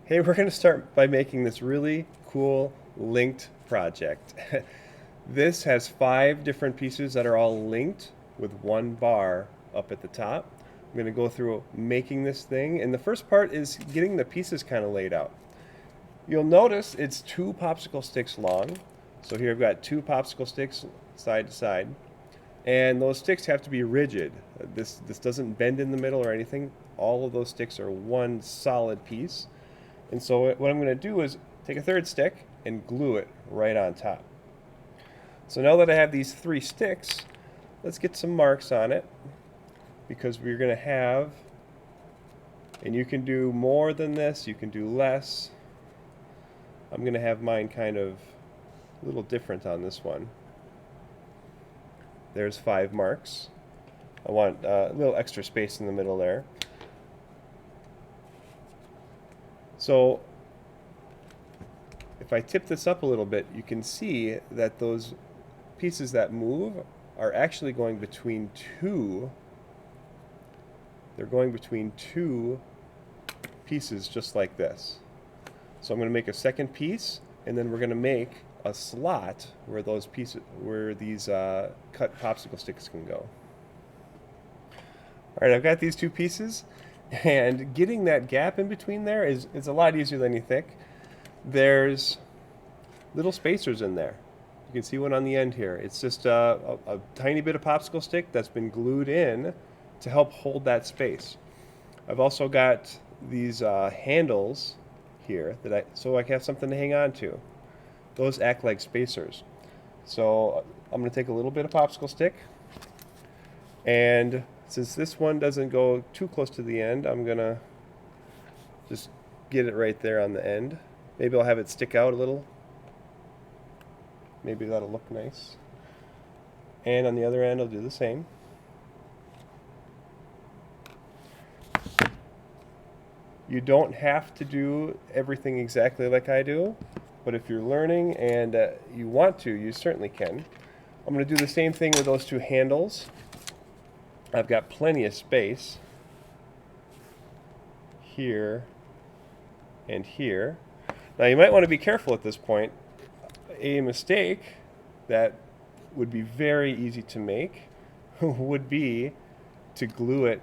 Hey, we're going to start by making this really cool linked project. This has 5 different pieces that are all linked with one bar up at the top. I'm going to go through making this thing, and the first part is getting the pieces kind of laid out. You'll notice it's 2 popsicle sticks long. So here I've got 2 popsicle sticks side to side, and those sticks have to be rigid. This doesn't bend in the middle or anything. All of those sticks are one solid piece. And so what I'm going to do is take a third stick and glue it right on top. So now that I have these 3 sticks, let's get some marks on it, because we're going to have, and you can do more than this, you can do less. I'm going to have mine kind of a little different on this one. There's 5 marks. I want a little extra space in the middle there. So if I tip this up a little bit, you can see that those pieces that move are actually going between they're going between 2 pieces just like this. So I'm going to make a second piece, and then we're going to make a slot where these cut popsicle sticks can go. All right, I've got these 2 pieces, and getting that gap in between there is a lot easier than you think. There's little spacers in there. You can see one on the end here. It's just a tiny bit of popsicle stick that's been glued in to help hold that space. I've also got these handles here so I can have something to hang on to. Those act like spacers. So I'm going to take a little bit of popsicle stick, and since this one doesn't go too close to the end, I'm going to just get it right there on the end. Maybe I'll have it stick out a little. Maybe that'll look nice. And on the other end, I'll do the same. You don't have to do everything exactly like I do, but if you're learning and you want to, you certainly can. I'm going to do the same thing with those 2 handles. I've got plenty of space here and here. Now you might want to be careful at this point. A mistake that would be very easy to make would be to glue it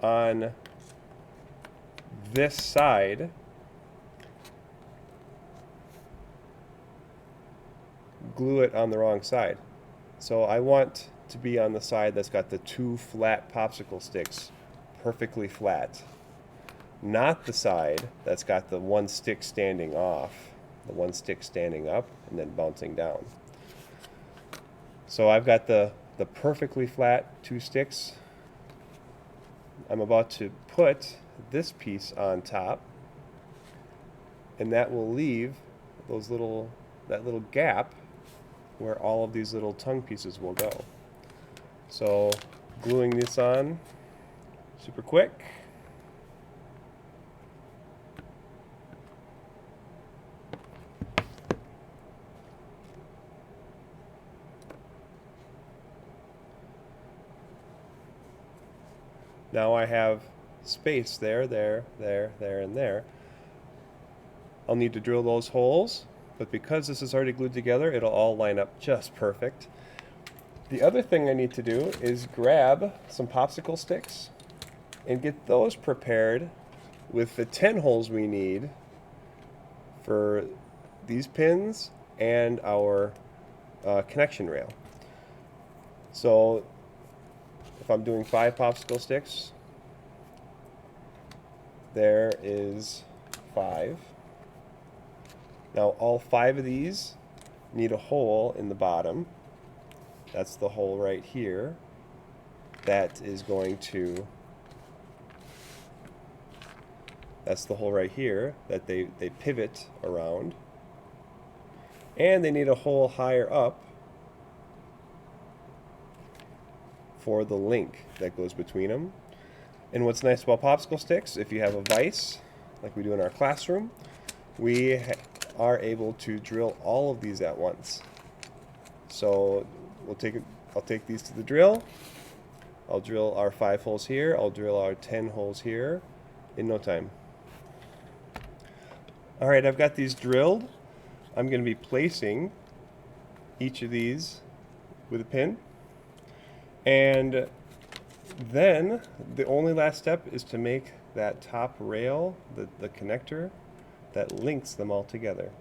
on this side, glue it on the wrong side. So I want to be on the side that's got the 2 flat popsicle sticks perfectly flat, not the side that's got the 1 stick standing off, the 1 stick standing up and then bouncing down. So I've got the perfectly flat 2 sticks. I'm about to put this piece on top, and that will leave that little gap where all of these little tongue pieces will go. So gluing this on super quick. Now I have space there, and there. I'll need to drill those holes, but because this is already glued together, it'll all line up just perfect. The other thing I need to do is grab some popsicle sticks and get those prepared with the 10 holes we need for these pins and our connection rail. So if I'm doing 5 popsicle sticks, there is 5. Now all 5 of these need a hole in the bottom. That's the hole right here. That is going to, that's the hole right here that they pivot around. And they need a hole higher up for the link that goes between them. And what's nice about popsicle sticks, if you have a vise, like we do in our classroom, we are able to drill all of these at once. So I'll take these to the drill. I'll drill our 5 holes here. I'll drill our 10 holes here in no time. All right, I've got these drilled. I'm going to be placing each of these with a pin. And then the only last step is to make that top rail, the connector that links them all together.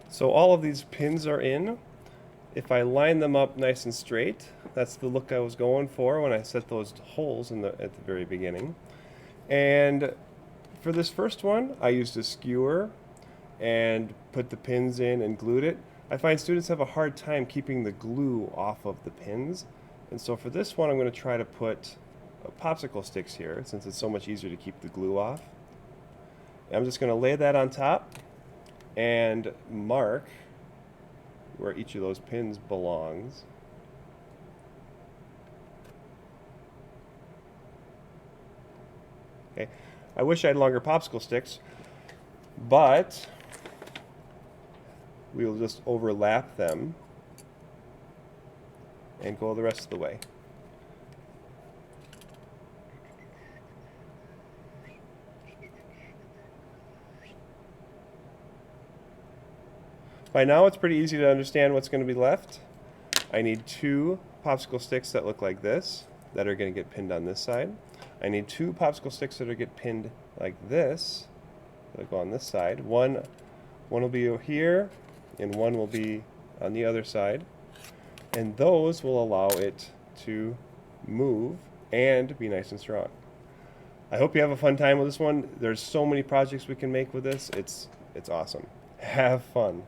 So all of these pins are in. If I line them up nice and straight, that's the look I was going for when I set those holes at the very beginning. And for this first one, I used a skewer and put the pins in and glued it. I find students have a hard time keeping the glue off of the pins. And so for this one, I'm going to try to put popsicle sticks here, since it's so much easier to keep the glue off. I'm just going to lay that on top and mark where each of those pins belongs. Okay, I wish I had longer popsicle sticks, but we will just overlap them and go the rest of the way. By now it's pretty easy to understand what's going to be left. I need 2 popsicle sticks that look like this, that are going to get pinned on this side. I need 2 popsicle sticks that are get pinned like this, that go on this side. One will be over here, and one will be on the other side. And those will allow it to move and be nice and strong. I hope you have a fun time with this one. There's so many projects we can make with this. It's awesome. Have fun.